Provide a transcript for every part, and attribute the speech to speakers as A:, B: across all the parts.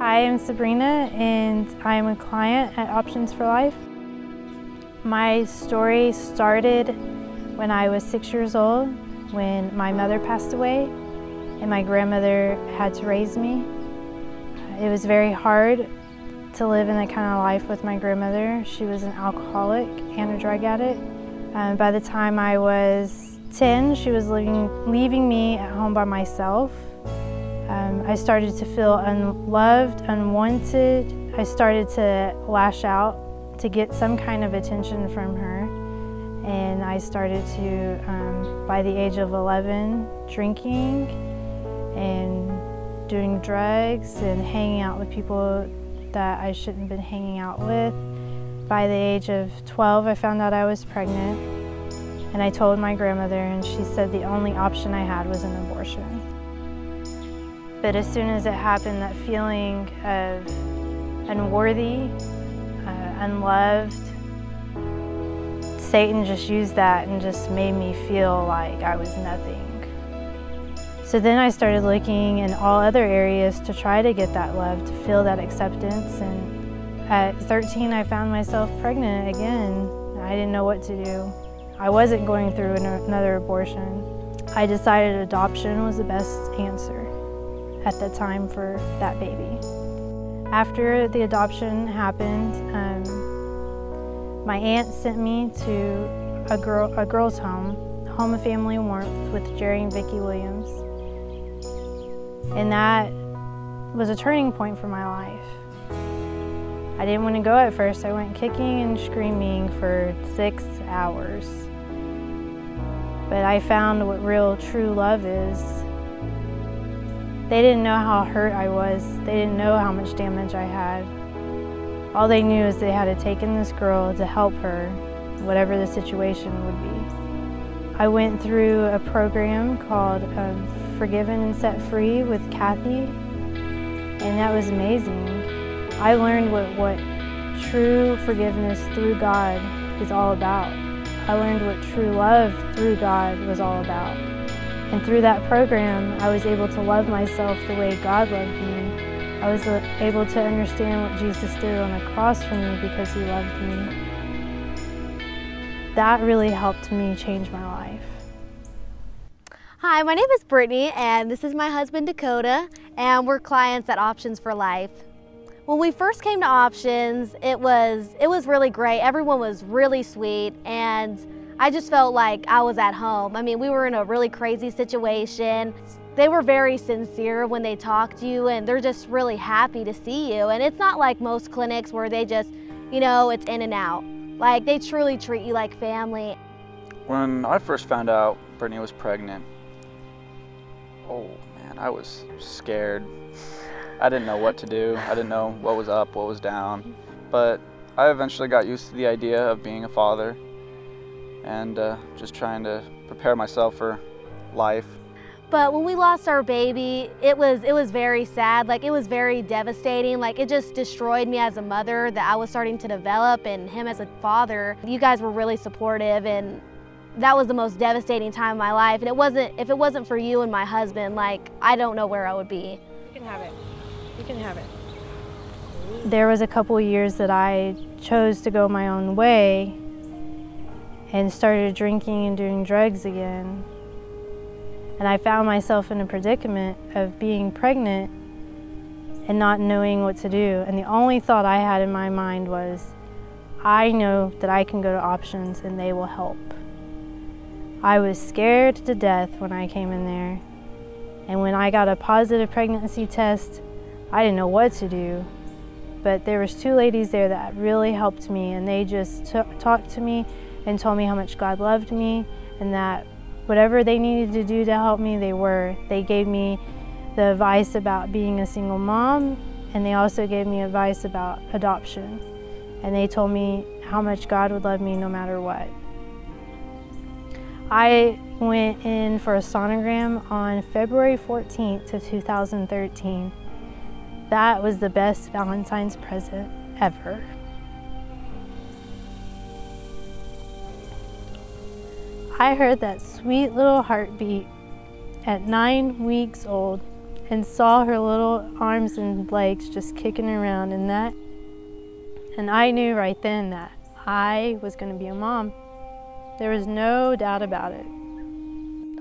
A: Hi, I'm Sabrina and I'm a client at Options for Life. My story started when I was 6 years old, when my mother passed away and my grandmother had to raise me. It was very hard to live in that kind of life with my grandmother. She was an alcoholic and a drug addict. By the time I was 10, she was leaving me at home by myself. I started to feel unloved, unwanted. I started to lash out to get some kind of attention from her. And I started to, by the age of 11, drinking and doing drugs and hanging out with people that I shouldn't have been hanging out with. By the age of 12, I found out I was pregnant. And I told my grandmother, and she said the only option I had was an abortion. But as soon as it happened, that feeling of unworthy, unloved, Satan just used that and just made me feel like I was nothing. So then I started looking in all other areas to try to get that love, to feel that acceptance. And at 13, I found myself pregnant again. I didn't know what to do. I wasn't going through another abortion. I decided adoption was the best answer at the time for that baby. After the adoption happened, my aunt sent me to a girl's home of family warmth with Jerry and Vicki Williams. And that was a turning point for my life. I didn't want to go at first. I went kicking and screaming for 6 hours. But I found what real, true love is. They didn't know how hurt I was. They didn't know how much damage I had. All they knew is they had to take in this girl to help her, whatever the situation would be. I went through a program called Forgiven and Set Free with Kathy, and that was amazing. I learned what true forgiveness through God is all about. I learned what true love through God was all about. And through that program, I was able to love myself the way God loved me. I was able to understand what Jesus did on the cross for me because he loved me. That really helped me change my life.
B: Hi, my name is Brittney, and this is my husband Dakota, and we're clients at Options for Life. When we first came to Options, it was really great. Everyone was really sweet, and I just felt like I was at home. I mean, we were in a really crazy situation. They were very sincere when they talked to you, and they're just really happy to see you. And it's not like most clinics where they just, it's in and out. Like, they truly treat you like family.
C: When I first found out Brittney was pregnant, oh man, I was scared. I didn't know what to do. I didn't know what was up, what was down. But I eventually got used to the idea of being a father and just trying to prepare myself for life.
B: But when we lost our baby, it was very sad. Like, it was very devastating. Like, it just destroyed me as a mother that I was starting to develop, and him as a father. You guys were really supportive, and that was the most devastating time of my life. And if it wasn't for you and my husband, like, I don't know where I would be.
A: You can have it. You can have it. There was a couple years that I chose to go my own way and started drinking and doing drugs again. And I found myself in a predicament of being pregnant and not knowing what to do. And the only thought I had in my mind was, I know that I can go to Options and they will help. I was scared to death when I came in there. And when I got a positive pregnancy test, I didn't know what to do. But there was 2 ladies there that really helped me, and they just talked to me and told me how much God loved me, and that whatever they needed to do to help me, they were. They gave me the advice about being a single mom, and they also gave me advice about adoption. And they told me how much God would love me no matter what. I went in for a sonogram on February 14th of 2013. That was the best Valentine's present ever. I heard that sweet little heartbeat at 9 weeks old, and saw her little arms and legs just kicking around in that. And I knew right then that I was going to be a mom. There was no doubt about it.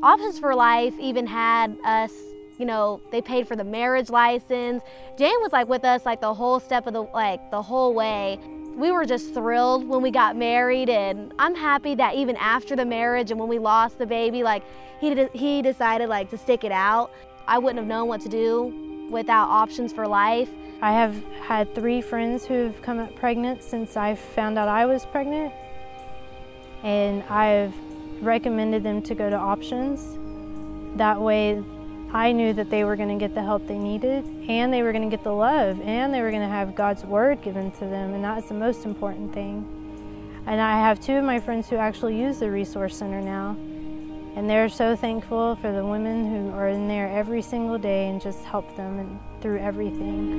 B: Options for Life even had us, they paid for the marriage license. Jane was with us the whole step of the whole way. We were just thrilled when we got married, and I'm happy that even after the marriage and when we lost the baby, he decided to stick it out. I wouldn't have known what to do without Options for Life.
A: I have had 3 friends who have come up pregnant since I found out I was pregnant, and I've recommended them to go to Options. That way I knew that they were going to get the help they needed, and they were going to get the love, and they were going to have God's word given to them, and that's the most important thing. And I have 2 of my friends who actually use the Resource Center now, and they're so thankful for the women who are in there every single day and just help them through everything.